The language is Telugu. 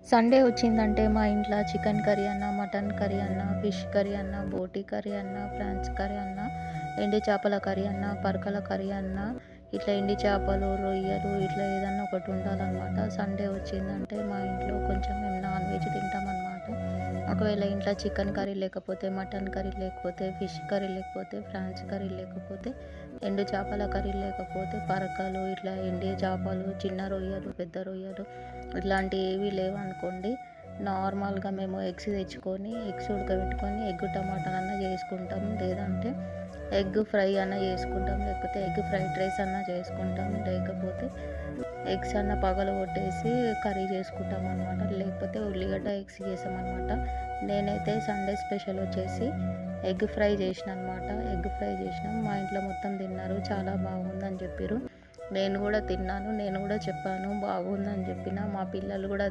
సండే వచ్చిందంటే మా ఇంట్లో చికెన్ కర్రీ అన్నా, మటన్ కర్రీ అన్నా, ఫిష్ కర్రీ అన్నా, బోటి కర్రీ అన్నా, ఫ్రాన్స్ కర్రీ అన్నా, ఎండి చేపల కర్రీ అన్నా, పరకల కర్రీ అన్నా, ఇట్లా ఎండి చేపలు, రొయ్యలు ఇట్లా ఏదన్నా ఒకటి ఉండాలన్నమాట. సండే వచ్చిందంటే మా ఇంట్లో కొంచెం మేము నాన్ వెజ్ తింటామన్నమాట. ఒకవేళ ఇంట్లో చికెన్ కర్రీ లేకపోతే, మటన్ కర్రీ లేకపోతే, ఫిష్ కర్రీ లేకపోతే, ఫ్రాన్స్ కర్రీ లేకపోతే, ఎండు చేపల కర్రీ లేకపోతే, పరకలు ఇట్లా ఎండి చేపలు, చిన్న రొయ్యలు, పెద్ద రొయ్యలు ఇట్లాంటివి ఏవి లేవనుకోండి, నార్మల్గా మేము ఎగ్స్ తెచ్చుకొని ఎగ్స్ ఉడకబెట్టుకొని ఎగ్ టమాటా అన్న చేసుకుంటాం, లేదంటే ఎగ్ ఫ్రై అన్న చేసుకుంటాం, లేకపోతే ఎగ్ ఫ్రైడ్ రైస్ అన్న చేసుకుంటాం, లేకపోతే ఎగ్స్ అన్న పగలగొట్టేసి కర్రీ చేసుకుంటాం అనమాట, లేకపోతే ఉల్లిగడ్డ ఎగ్స్ చేసామన్నమాట. నేనైతే సండే స్పెషల్ వచ్చేసి ఎగ్ ఫ్రై చేసిన అనమాట. ఎగ్ ఫ్రై చేసినాం, మా ఇంట్లో మొత్తం తిన్నారు, చాలా బాగుందని చెప్పారు. నేను కూడా తిన్నాను, నేను కూడా చెప్పాను బాగుందని చెప్పిన. మా పిల్లలు కూడా